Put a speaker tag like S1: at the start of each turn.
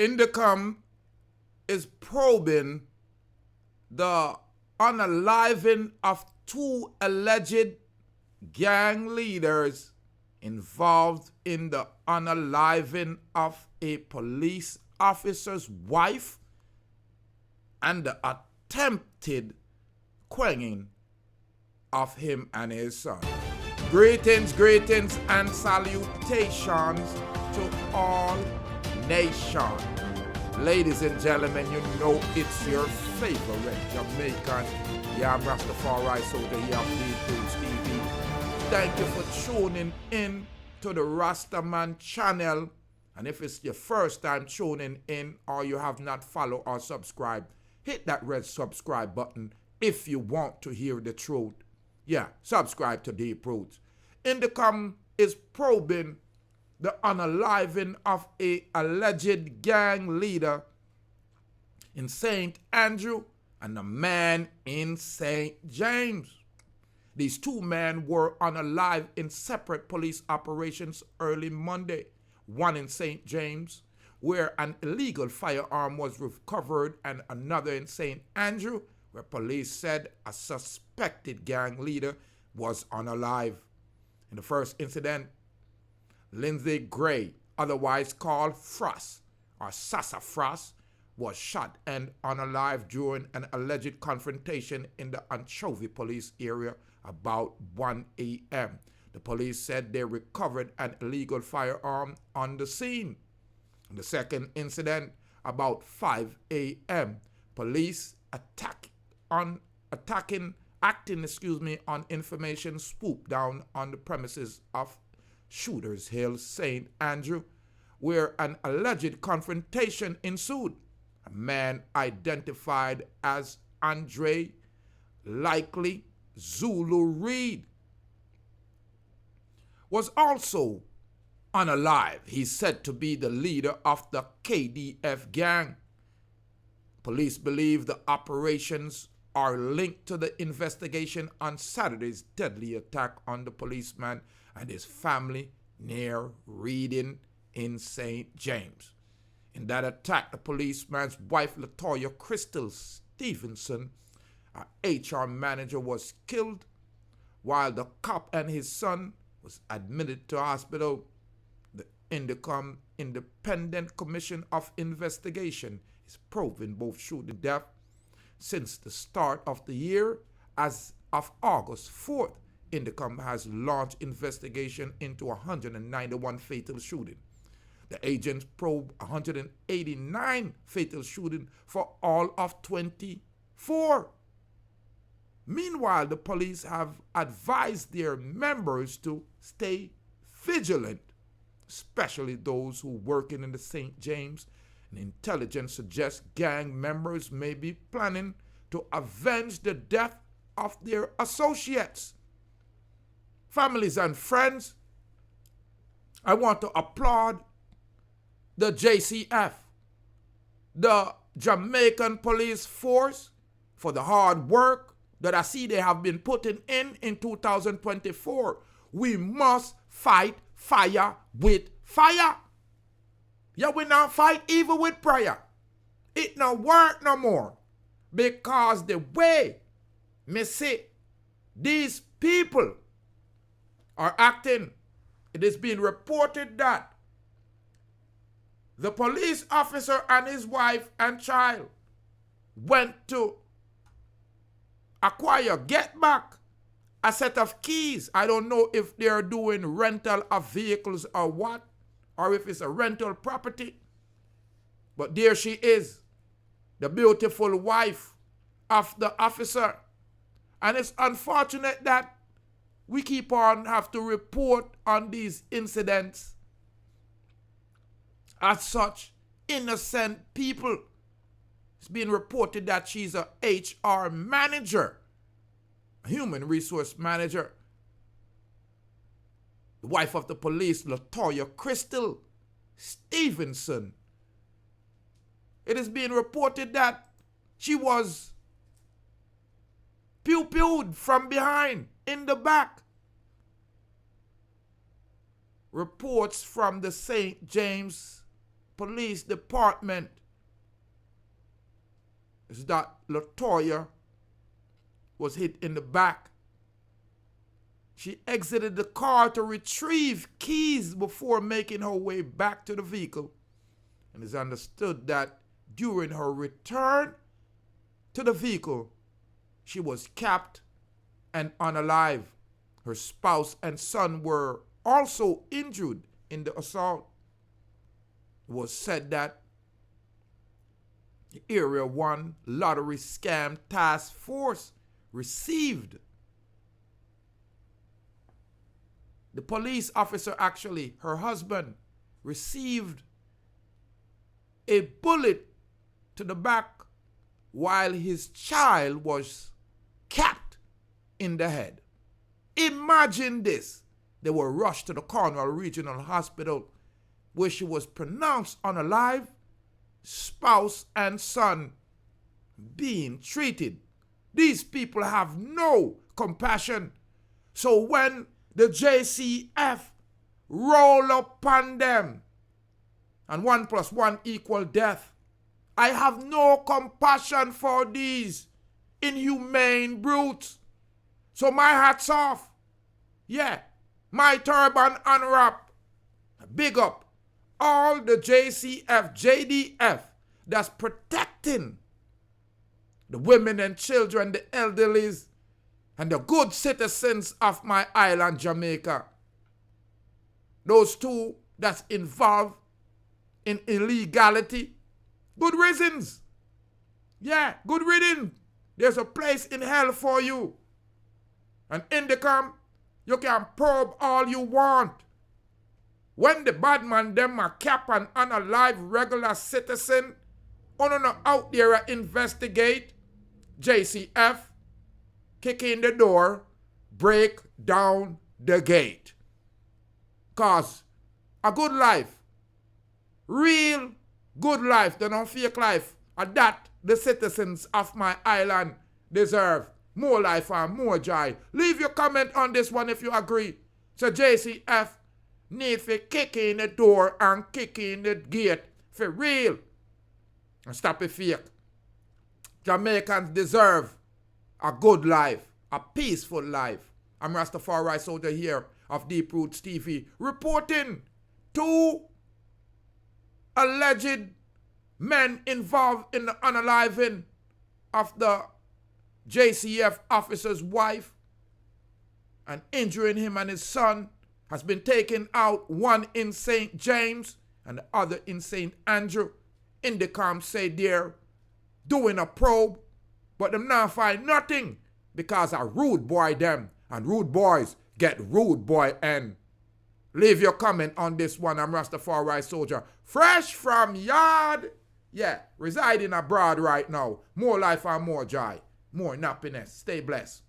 S1: Indicom is probing the unaliving of 2 alleged gang leaders involved in the unaliving of a police officer's wife and the attempted quenching of him and his son. Greetings, and salutations to all nations. Ladies and gentlemen, you know it's your favorite Jamaican. Yeah, I'm Rastafari Soldier here on Likkle TV. Thank you for tuning in to the Rastaman channel. And if it's your first time tuning in or you have not followed or subscribed, hit that red subscribe button if you want to hear the truth. Yeah, subscribe to Deep Roots. Indicom is probing the unaliving of a alleged gang leader in St. Andrew and a man in St. James. These 2 men were unalived in separate police operations early Monday, one in St. James, where an illegal firearm was recovered, and another in St. Andrew, where police said a suspected gang leader was unalive. In the first incident, Lindsay Gray, otherwise called Frost or Sassafras, was shot and unalive during an alleged confrontation in the Anchovy police area about 1 a.m. The police said they recovered an illegal firearm on the scene. In the second incident, about 5 a.m., police acting on information swooped down on the premises of Shooters Hill, St. Andrew, where an alleged confrontation ensued. A man identified as Andre Likkle Zullu Reid was also unalive. He's said to be the leader of the KDF gang. Police believe the operations are linked to the investigation on Saturday's deadly attack on the policeman and his family near Reid in St. James. In that attack, the policeman's wife, Latoya Stephenson, our HR manager, was killed, while the cop and his son was admitted to hospital. The Indicom Independent Commission of Investigation is probing both shooting deaths since the start of the year. As of August 4th, Indicom has launched investigation into 191 fatal shootings. The agents probe 189 fatal shootings for all of 24. Meanwhile, the police have advised their members to stay vigilant, especially those who work in the St. James. And intelligence suggests gang members may be planning to avenge the death of their associates. Families and friends, I want to applaud the JCF, the Jamaican Police Force, for the hard work that I see they have been putting in 2024. We must fight fire with fire. Yeah, we not fight evil with prayer. It no work no more. Because the way me see these people are acting, it is being reported that the police officer and his wife and child went to get back a set of keys. I don't know if they're doing rental of vehicles or what, or if it's a rental property. But there she is, the beautiful wife of the officer. And it's unfortunate that we keep on have to report on these incidents. As such, innocent people. It's been reported that she's a HR manager, a human resource manager. The wife of the police, Latoya Stephenson. It is being reported that she was pew-pewed from behind, in the back. Reports from the St. James Police Department is that Latoya was hit in the back. She exited the car to retrieve keys before making her way back to the vehicle. And it's understood that during her return to the vehicle, she was capped and unalive. Her spouse and son were also injured in the assault. It was said that the Area 1 Lottery Scam Task Force received the police officer, actually, her husband, received a bullet to the back while his child was capped in the head. Imagine this. They were rushed to the Cornwall Regional Hospital where she was pronounced unalive, spouse and son being treated. These people have no compassion. So when the JCF roll up on them and 1 + 1 = death, I have no compassion for these inhumane brutes. So my hat's off. Yeah, my turban unwrap. Big up all the JCF, JDF that's protecting the women and children, the elderlies, and the good citizens of my island, Jamaica. Those two that's involved in illegality, good reasons. Yeah, good reading. There's a place in hell for you. And in the camp, you can probe all you want. When the bad man them a cap an unalive regular citizen, no out there investigate, JCF, kick in the door, break down the gate. Cause a good life, real good life, they don't fake life, and that the citizens of my island deserve. More life and more joy. Leave your comment on this one if you agree. So JCF need to kick in the door and kick in the gate for real. And stop it fake. Jamaicans deserve a good life, a peaceful life. I'm Rastafari Soldier here of Deep Roots TV reporting 2 alleged men involved in the unaliving of the JCF officer's wife and injuring him and his son has been taken out, one in St. James and the other in St. Andrew. Indicom say they're doing a probe, but them not find nothing because a rude boy them, and rude boys get rude boy end. Leave your comment on this one. I'm Rastafari Soldier, fresh from yard. Yeah, residing abroad right now. More life and more joy. More happiness. Stay blessed.